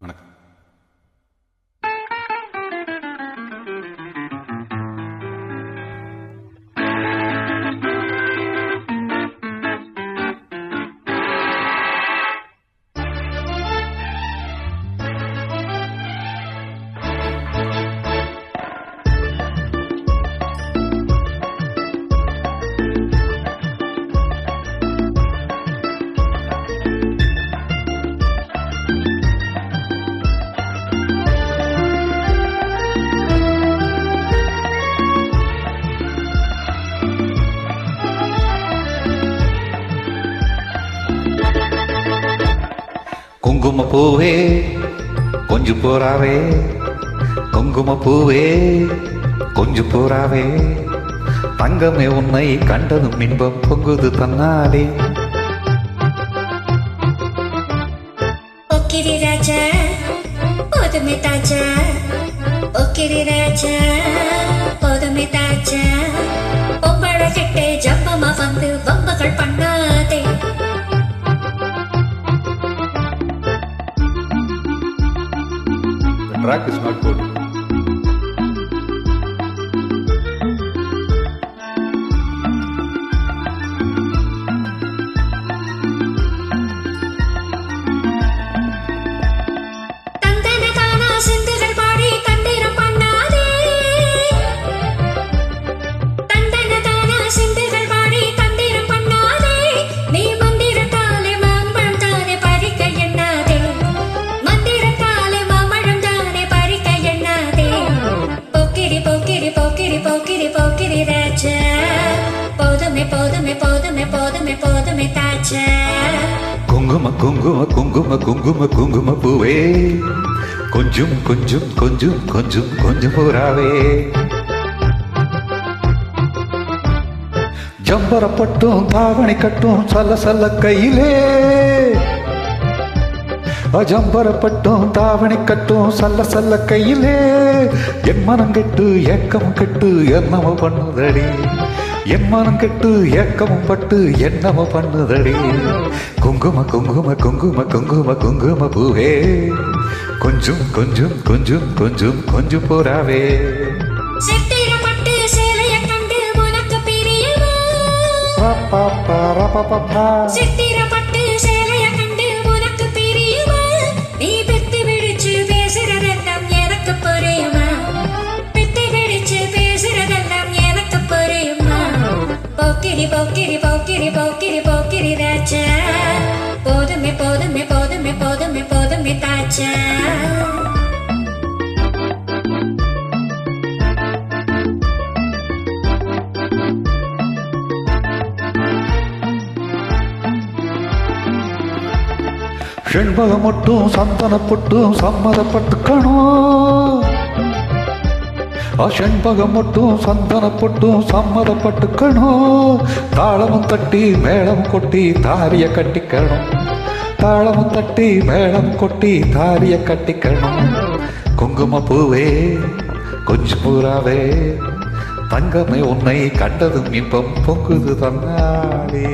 வணக்கம். குங்கும பூவே கொஞ்சு போறாவே, குங்கும பூவே கொஞ்சு போறாவே, தங்கமே உன்னை கண்டதும் இன்பம் பொங்குது தன்னாலே. ஓக்கிரி ராஜா போதுமே தாஜா, ஓக்கிரி ராஜா போதுமே தாஜா, பொம்பள கிட்டே ஜப்பமா வந்து வம்பகள் பண்ணாதே. The track is not good. தந்தன தானா சிந்துகள் பாடி தந்திரம் பண்ணாதே, தந்தன தானா சிந்துகள் பாடி தந்திரம் பண்ணாதே, நீ மந்திரத்தாலே மாம்பழம் தானே பறிக்க எண்ணாதே, மந்திரத்தாலே மாம்பழம் தானே பறிக்க எண்ணாதே. போக்கிரி போக்கிரி போக்கிரி போக்கிரி போக்கிரி ராஜா, போதுமே போதுமே போதுமே போதுமே போதுமே தாஜா. குங்கும குங்கும குங்கும குங்கும குங்கும பூவே கொஞ்சம் கொஞ்சம் கொஞ்சம் கொஞ்சம் கொஞ்சம் போறாவே, ஜம்பரப்பட்டும் தாவணி கட்டும் சல்ல சல்ல கையிலே, ஜம்பரப்பட்டும் தாவணி கட்டும் சல்ல சல்ல கையிலே, என் மனம் கெட்டு ஏக்கம் கெட்டு என்னமோ பண்ணுதடி, என் மனம் கெட்டு ஏக்கமும் பட்டு என்னமோ பண்ணுதடி. குங்கும குங்கும குங்கும குங்கும குங்கும பூவே கொஞ்சம் கொஞ்சம் கொஞ்சம் கொஞ்சம் கொஞ்சம் போறாவே. சித்திரப்பட்டு சேலைய கண்டு உனக்கு பிரியமா, சித்திரப்பட்டு சேலைய கண்டு உனக்கு பிரியமா, நீ பெத்து விழிச்சு பேசுறதெல்லாம் எனக்கு புரியுமா, பெத்து விழிச்சு பேசுறதெல்லாம் எனக்கு புரியுமா. போக்கிரி போக்கிரி போக்கிரி போக்கிரி போக்கிரி ராஜா, போதுமே போதுமே போதுமே போதுமே போதுமே தாஜா. செண்பகம் மட்டும் சந்தனப்பட்டும் சம்மதப்பட்டுக்கணும், செண்பகம் மட்டும் சந்தனப்பட்டும் சம்மதப்பட்டுக்கணும், தாளமும் தட்டி மேளம் கொட்டி தாரிய கட்டிக்கணும், தாளமும் தட்டி மேளம் கொட்டி தாரிய கட்டிக்கணும். குங்கும பூவே கொஞ்சம் பூராவே, தங்கமே உன்னை கண்டதும் இன்பம் பொங்குது தன்னாலே.